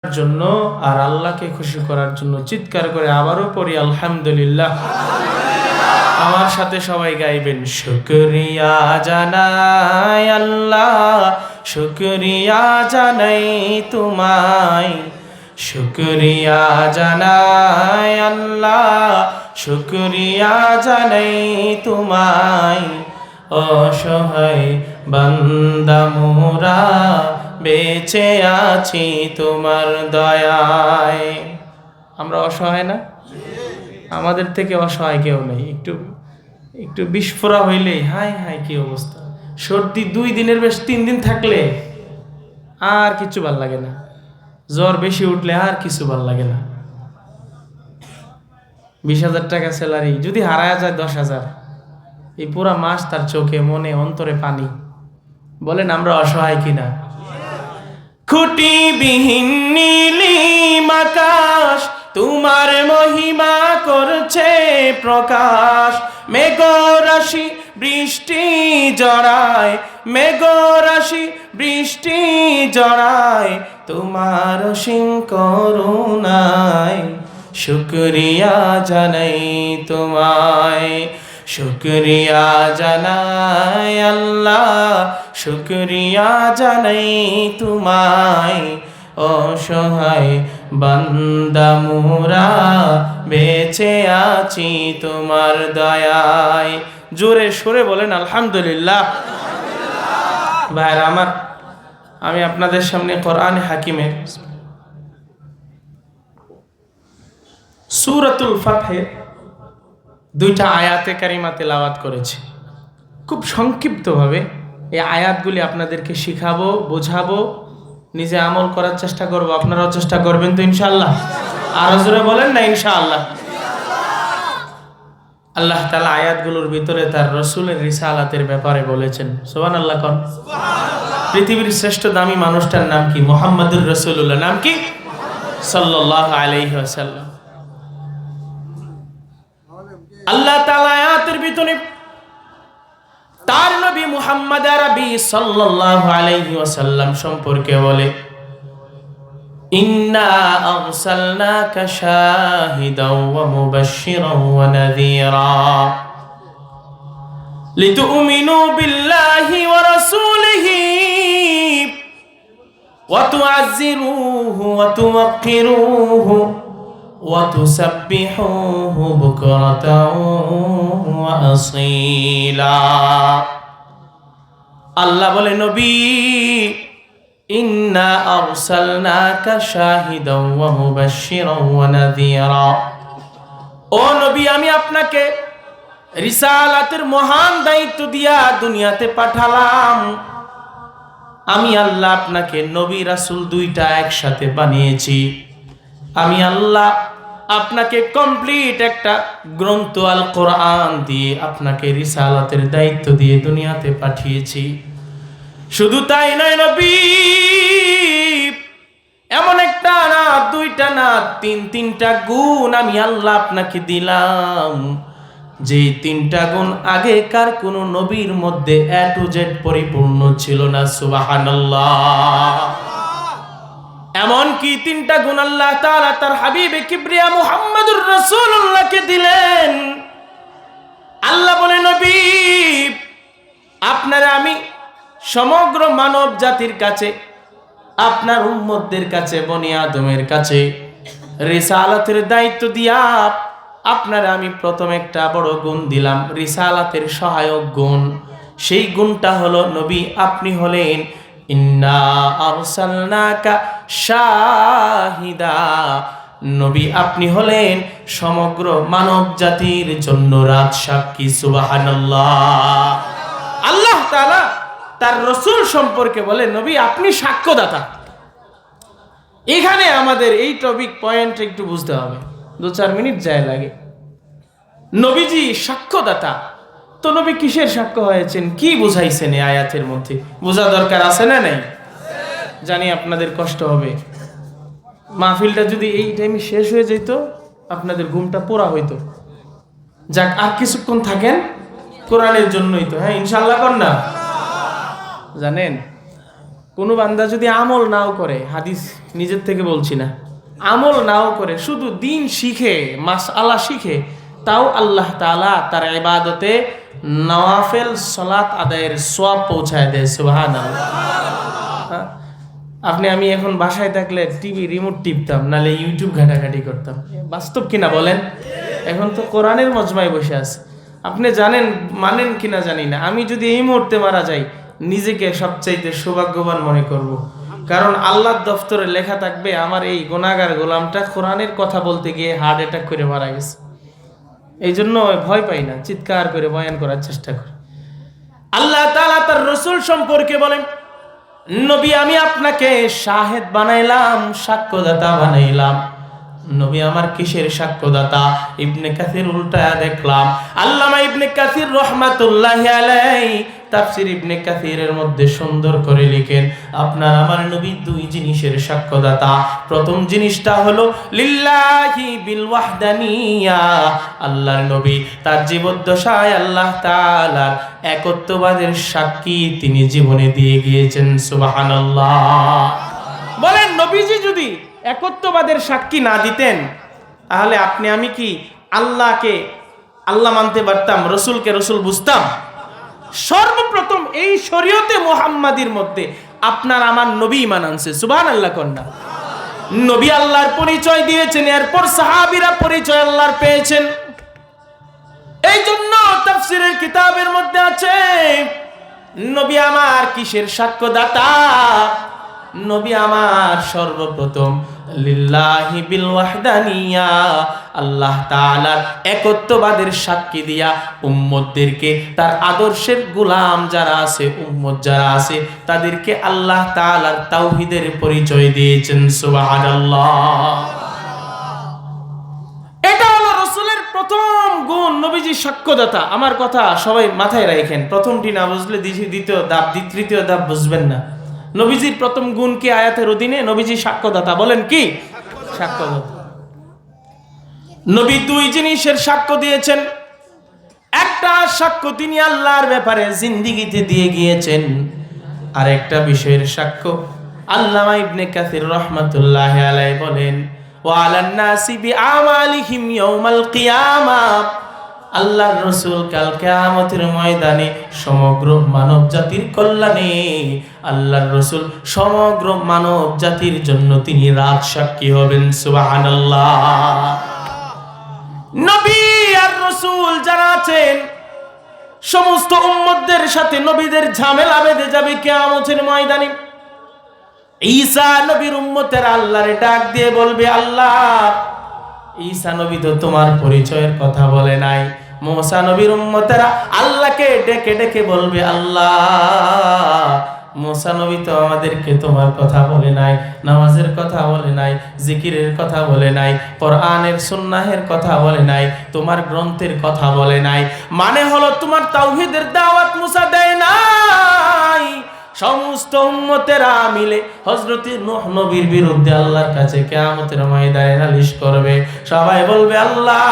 জন্য আর আল্লাহকে খুশি করার জন্য চিৎকার করে আবারও পড়ি আলহামদুলিল্লাহ। আমার সাথে সবাই গাইবেন, শুকরিয়া জানাই আল্লাহ, শুকরিয়া জানাই তোমায়, শুকরিয়া জানাই আল্লাহ, শুকরিয়া জানাই তোমায়। অসহায় বান্দা মোরা বেঁচে আছি তোমার দয়ায়। আমরা অসহায় না? আমাদের থেকে অসহায় কেউ নেই। একটু বিস্ফোরা হইলেই হাই হাই কি অবস্থা। সর্দি 2 দিনের বেশ 3 দিন থাকলে আর কিছু ভাল লাগে না। জ্বর বেশি উঠলে আর কিছু ভাল লাগে না। 20,000 টাকা স্যালারি যদি হারায় যায় 10,000, এই পুরা মাস তার চোখে মনে অন্তরে পানি। বলেন আমরা অসহায় কিনা? খুঁটিবিহীন নীলিম আকাশ তোমার মহিমা করছে প্রকাশ। মেঘরাশি বৃষ্টি জড়ায়, মেঘরাশি বৃষ্টি জড়ায় তোমার অসীম করুণায়। শুকরিয়া জানাই তোমায়, শুকরিয়া জানাই আল্লাহ, শুকরিয়া জানাই তোমায়। অসহায় বান্দা মোরা বেঁচে আছি তোমার দয়ায়। জোরে সুরে বলেন আলহামদুলিল্লাহ। ভাইরা আমার, আমি আপনাদের সামনে কোরআন হাকিমের সূরাতুল ফাতহের 2টা আয়াতে কারিমা তেলাওয়াত করেছি। খুব সংক্ষিপ্তভাবে এই আয়াতগুলি আপনাদেরকে শিখাবো, বোঝাবো, নিজে আমল করার চেষ্টা করব। আপনারাও চেষ্টা করবেন তো ইনশাআল্লাহ? আরো জোরে বলেন না ইনশাআল্লাহ। আল্লাহ তাআলা আয়াতগুলোর ভিতরে তার রাসূলের রিসালাতের ব্যাপারে বলেছেন। সুবহানাল্লাহ কোন? পৃথিবীর শ্রেষ্ঠ দামি মানুষটার নাম কি? মুহাম্মদুর রাসূলুল্লাহ। নাম কি? সাল্লাল্লাহু আলাইহি ওয়াসাল্লাম। আল্লাহ তাআলা আয়াতের ভিতরে তার নবী মুহাম্মদ আরবি সাল্লাল্লাহু আলাইহি ওয়াসাল্লাম সম্পর্কে বলে, ইন্না আরসালনাকা শাহিদাও ওয়া মুবাশশিরাও ওয়া নাযীরা লিতুমিনু বিল্লাহি ওয়া রাসূলিহি ওয়া তুআযযিরুহু ওয়া তুওয়াক্কিরুহু ওয়া তুসাব্বিহুহু বুকরাতাও ওয়া আসীলা। আল্লাহ বলে, নবী ইন্না আরসালনাকা শাহিদাও ওয়া মুবাশশিরাও ওয়া নাযীরা। ও নবী, আমি আপনাকে রিসালাতের মহান দায়িত্ব দিয়া দুনিয়াতে পাঠালাম। আমি আল্লাহ আপনাকে নবী রাসূল 2টা একসাথে বানিয়েছি। আমি আল্লাহ আপনাকে কমপ্লিট একটা গ্রন্থ আল কোরআন দিয়ে আপনাকে রিসালাতের দায়িত্ব দিয়ে দুনিয়াতে পাঠিয়েছি। শুধু তাই নয় নবী, এমন একটা না, 2টা না, 3টা গুণ আমি আল্লাহ আপনাকে দিলাম, যে 3টা গুণ আগেকার কোন নবীর মধ্যে A to Z পরিপূর্ণ ছিল না। সুবহানাল্লাহ। এমন কি 3টা গুণ আল্লাহ তাআলা তার হাবিবে কিবরিয়া মুহাম্মদুর রাসূলুল্লাহকে দিলেন। আল্লাহ বলে, নবী আপনারা আমি সমগ্র মানব জাতির কাছে, আপনার উম্মতদের কাছে, বনি আদমের কাছে রিসালাতের দায়িত্ব দিয়া আপনারা আমি প্রথম একটা বড় গুণ দিলাম, রিসালাতের সহায়ক গুণ। সেই গুণটা হলো, নবী আপনি হলেন ইন্না আরসালনাকা শাহিদা, নবী আপনি হলেন সমগ্র মানব জাতির জন্য রাজসাক্ষী। সুবহানাল্লাহ। আল্লাহ তাআলা তার রাসূল সম্পর্কে বলে, নবী আপনি সাক্ষ্যদাতা। এখানে আমাদের এই টপিক পয়েন্ট একটু বুঝতে হবে, 2-4 মিনিট যায় লাগে। নবীজি সাক্ষ্যদাতা, তো নবী কিসের সাক্ষ্য হয়েছেন, কি বুঝাইছেন এই আয়াতের মধ্যে? বোঝা দরকার আছে না নাই? জানি আপনাদের কষ্ট হবে। মাহফিলটা যদি এই টাইমে শেষ হয়ে যেত, আপনাদের ঘুমটা পোড়া হইতো। যাক, আর কিছুক্ষণ থাকেন, কোরআনের জন্যই তো। হ্যাঁ ইনশাআল্লাহ কর না। জানেন কোনো বান্দা যদি আমল নাও করে, হাদিস নিজের থেকে বলছি না, আমল নাও করে শুধু দিন শিখে মাসআলা শিখে, তাও আল্লাহ তাআলা তার ইবাদতে নওয়াফিল সালাত আদায়ের সওয়াব পৌঁছায় দেয়। সুবহানাল্লাহ। আপনি আমি এখন বাসায় থাকলে টিভি রিমোট টিপতাম, নালে ইউটিউব ঘাটাঘাটি করতাম। বাস্তব কিনা বলেন? এখন তো কোরআনের মজমায় বসে আছে। আপনি জানেন, মানেন কিনা জানি না, আমি যদি এই মুহূর্তে মারা যাই নিজেকে সবচাইতে সৌভাগ্যবান মনে করব। কারণ আল্লাহর দফতরে লেখা থাকবে আমার এই গুনাহগার গোলামটা কোরআনের কথা বলতে গিয়ে হার্ট অ্যাটাক করে মারা গেছে। এই জন্য ভয় পাই না, চিৎকার করে বয়ান করার চেষ্টা করি। আল্লাহ তাআলা তার রাসূল সম্পর্কে বলেন, নবী আমি আপনাকে শাহেদ বানাইলাম, সাক্ষ্যদাতা বানাইলাম। নবী আমার কিসের সাক্ষ্যদাতা? ইবনে কাসির উল্টায়া দেখলাম, আল্লামা ইবনে কাসির রাহমাতুল্লাহি আলাইহি তাফসীর ইবনে কাসিরের মধ্যে সুন্দর করে লিখেন, আপনার আমার নবী দুই জিনিসের সাক্ষ্যদাতা। প্রথম জিনিসটা হলো লিল্লাহি বিল ওয়াহদানিয়া, আল্লাহর নবী তার জীবদ্দশায় আল্লাহ তাআলার একত্ববাদের সাক্ষী তিনি জীবনে দিয়ে গিয়েছেন। সুবহানাল্লাহ। বলেন, নবীজি যদি একত্ববাদের সাক্ষী না দিতেন তাহলে আপনি আমি কি আল্লাহকে আল্লাহ মানতে পারতাম? রসুলকে রসুল বুঝতাম? সর্বপ্রথম এই শরীয়তে মুহাম্মাদির মধ্যে আপনার আমার নবী ঈমান আনছে। সুবহানাল্লাহ কন্যা। নবী আল্লাহর পরিচয় দিয়েছেন, এরপর সাহাবীরা পরিচয় আল্লাহর পেয়েছেন। এই জন্য তাফসীরের কিতাবের মধ্যে আছে, নবী আমার কিসের সাক্ষ্যদাতা? নবী আমার সর্বপ্রথম লিল্লাহি বিল ওয়াহদানিয়া, আল্লাহ তাআলার একত্ববাদের সাক্ষী দিয়া উম্মতদেরকে, তার আদর্শের গোলাম যারা আছে, উম্মত যারা আছে, তাদেরকে আল্লাহ তাআলার তাওহীদের পরিচয় দিয়েছেন। সুবহানাল্লাহ। এটা হলো রাসূলের প্রথম গুণ, নবীজি সাক্ষ্যদাতা। আমার কথা সবাই মাথায় রাখেন, প্রথমটি না বুঝলে দ্বিতীয় ধাপ, তৃতীয় ধাপ বুঝবেন না। নবীজির প্রথম গুণ কি আয়াতের অধীনে? নবীজি সাক্ষ্যদাতা। বলেন কি? সাক্ষ্যদাতা। নবী দুই জিনিসের সাক্ষ্য দিয়েছেন। একটা সাক্ষ্য তিনি আল্লাহর ব্যাপারে জিন্দেগিতে দিয়ে গিয়েছেন, আর একটা বিষয়ের সাক্ষ্য আল্লামা ইবনে কাসির রাহমাতুল্লাহি আলাইহি বলেন, ওয়া আলান নাসি বিআমালিহিম ইয়াউমাল কিয়ামাহ, আল্লাহর রাসূল কাল কিয়ামতের ময়দানে সমগ্র মানব জাতির কল্যাণে আল্লাহর রাসূল সমগ্র মানব জাতির জন্য তিনি রাজ সাক্ষী হবেন। সুবহানাল্লাহ। নবী আর রাসূল যারা আছেন সমস্ত উম্মতদের সাথে নবীদের ঝামেলা বেঁধে যাবে কিয়ামতের ময়দানে। ঈসা নবীর উম্মতেরা আল্লাহরে ডাক দিয়ে বলবে, আল্লাহ, ঈসা নবী তো তোমার পরিচয়ের কথা বলে নাই। মুসা নবীর উম্মতেরা আল্লাহকে ডেকে ডেকে বলবে, আল্লাহ, মুসা নবী তো আমাদেরকে তোমার কথা বলে নাই, নামাজের কথা বলে নাই, জিকিরের কথা বলে নাই, কোরআনের সুন্নাহের কথা বলে নাই, তোমার গ্রন্থের কথা বলে নাই। মানে হলো তোমার তাওহীদের দাওয়াত মুসা দেয় নাই। সমস্ত উম্মতেরা মিলে হযরত নূহ নবীর বিরুদ্ধে আল্লাহর কাছে কিয়ামতের ময়দানে নালিশ করবে। সবাই বলবে, আল্লাহ,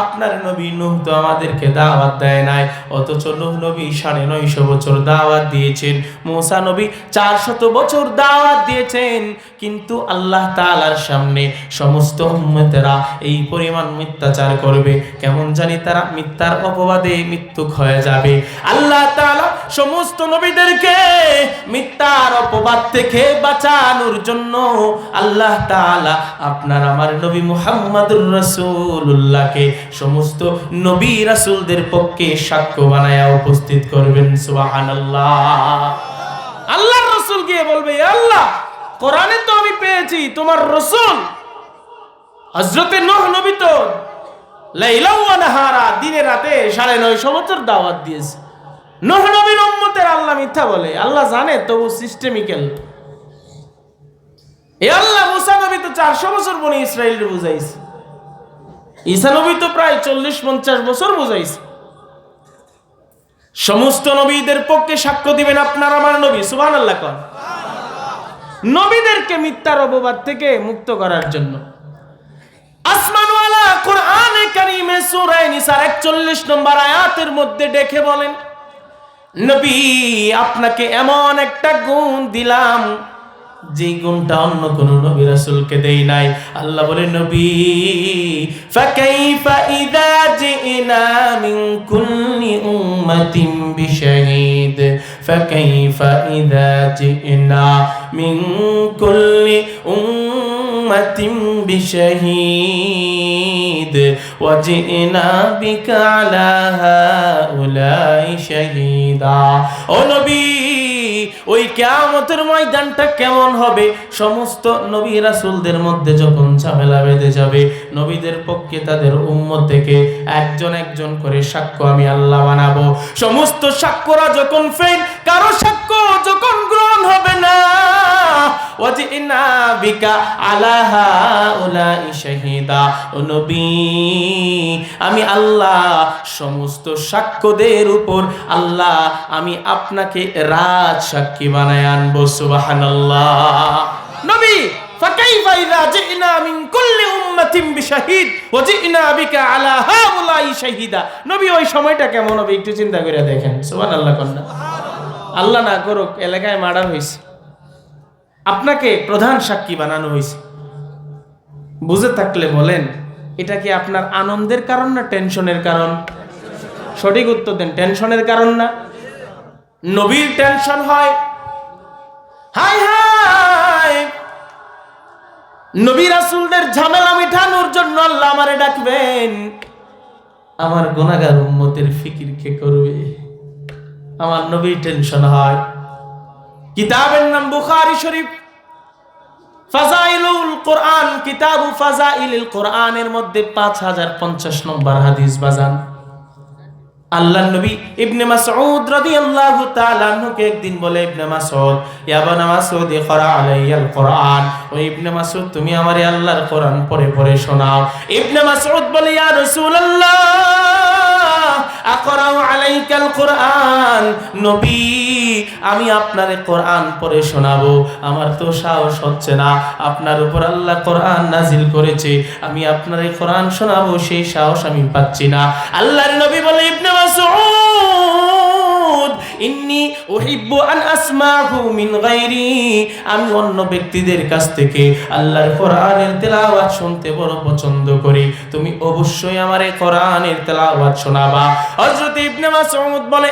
আপনার নবী নূহ তো আমাদেরকে দাওয়াত দেয় নাই, অথচ নূহ নবী 950 বছর দাওয়াত দিয়েছেন, মুসা নবী 400 বছর দাওয়াত দিয়েছেন, কিন্তু আল্লাহ তাআলার সামনে সমস্ত উম্মতেরা এই পরিমাণ মিথ্যাচার করবে, কেমন জানি তারা মিথ্যার অপবাদে মৃত্যুক হয়ে যাবে। আল্লাহ তাআলা সমস্ত নবীদেরকে মিথ্যার অপবাদ থেকে বাঁচানোর জন্য আল্লাহ তাআলা আপনার আমার নবী মুহাম্মদুর রাসূলুল্লাহকে সমস্ত নবী রাসূলদের পক্ষে সাক্ষ্য বানায়া উপস্থিত করবেন। সুবহানাল্লাহ। আল্লাহর রাসূল গিয়ে বলবে, আল্লাহ, কোরআনে তো আমি পেয়েছি তোমার রাসূল হযরত নূহ নবী তো লাইলা ওয়া নাহারা, দিনে রাতে 950 বছর দাওয়াত দিয়েছে। নূহ নবীর উম্মতের আল্লাহ মিথ্যা বলে, আল্লাহ জানে, তবু সিস্টেমিক্যাল। এ আল্লাহ, মুসা নবী তো 400 বছর বনি ইসরাইলের বুঝাইছে, ঈসা নবী তো প্রায় 40-50 বছর বুঝাইছে। সমস্ত নবীদের পক্ষে সাক্ষ্য দিবেন আপনার আমার নবী। সুবহানাল্লাহ কোন। নবীদেরকে মিথ্যার অপবাদ থেকে মুক্ত করার জন্য আসমানওয়ালা কোরআনে কারীমে সূরা নিসার 41 নম্বর আয়াতের মধ্যে ডেকে বলেন, নবী আপনাকে এমন একটা গুণ দিলাম যে গুণটা অন্য কোন নবী রাসূলকে দেই নাই। আল্লাহ বলে, নবী ফাকাইফা ইযা জিনা মিন কুল্লি উম্মাতিন বিশাহীদ, ফাকাইফা ইযা জিনা মিন কুল্লি উম্মাতিন বিশাহীদ ওয়া জিনা বিকা আলা হাউলাই শাহীদা। ও নবী, ওই কিয়ামতের ময়দানটা কেমন হবে? সমস্ত নবী রাসূলদের মধ্যে যখন ঝামেলা বেঁধে যাবে, নবীদের পক্ষে তাদের উম্মত থেকে একজন একজন করে সাক্ষ্য আমি আল্লাহ বানাবো। সমস্ত সাক্ষ্যরা যখন ফেল, কারো সাক্ষ্য যখন গ্রহণ হবে না, ওয়াজিনা বিকা আলা হাউলাই শাহীদা। ও নবী, আমি আল্লাহ সমস্ত সাক্ষ্যদের উপর আল্লাহ আমি আপনাকে রাজ সাক্ষী বানায় আনবো। সুবহানাল্লাহ। নবী ফাকাইফা ইযা জিনা মিন কুল্লি উম্মাতিন বিশাহীদ ওয়া জিনা বিকা আলা হাউলাই শাহীদা। নবী, ওই সময়টা কেমন হবে একটু চিন্তা করে দেখেন। সুবহানাল্লাহ কন্যা। আল্লাহ না করুক এলাকায় মার্ডার হইছে, আপনাকে প্রধান সাক্ষী বানানো হয়েছে। বুঝে থাকলে বলেন, এটা কি আপনার আনন্দের কারণ না টেনশনের কারণ? সঠিক উত্তর দেন। টেনশনের কারণ না? নবীর টেনশন হয়, হায় হায়, নবী রাসূলদের ঝামেলা মিটানোর জন্য আল্লাহ আমারে ডাকবেন। আমার গুনাহগার উম্মতের ফিকির কে করবে? আমার নবীর টেনশন হয়। কিতাবের নাম বুখারী শরীফ, ফাজাইলুল কোরআন, কিতাবু ফাজাইলুল কোরআনের মধ্যে 5050 নম্বর হাদিস বাজান। আল্লাহর নবী ইবনে মাসউদ রাদিয়াল্লাহু তাআলা আনহুকে একদিন বলে, ইবনে মাসউদ, ইয়া ইবনে মাসউদ ইকরা আলাইয়াল কোরআন। ও ইবনে মাসউদ, তুমি আমারে আল্লাহর কোরআন পড়ে পড়ে শোনাও। ইবনে মাসউদ বলে, ইয়া রাসূলুল্লাহ আকরাউ আলাইকাল কোরআন। নবী, আমি আপনারে কোরআন পড়ে শোনাবো, আমার তো সাহস হচ্ছে না। আপনার উপর আল্লাহ কোরআন নাজিল করেছে, আমি আপনারে কোরআন শোনাবো, সেই সাহস আমি পাচ্ছি না। আল্লাহর নবী বলে, ইবনে মাসউদ, ইন্নী উহিব্বু আন আসমাহু মিন গায়রি, আমি অন্য ব্যক্তিদের কাছ থেকে আল্লাহর কোরআনের তেলাওয়াত শুনতে বড় পছন্দ করি, তুমি অবশ্যই আমারে কোরআনের তেলাওয়াত শোনাবা। হযরত ইবনে মাসউদ বলে,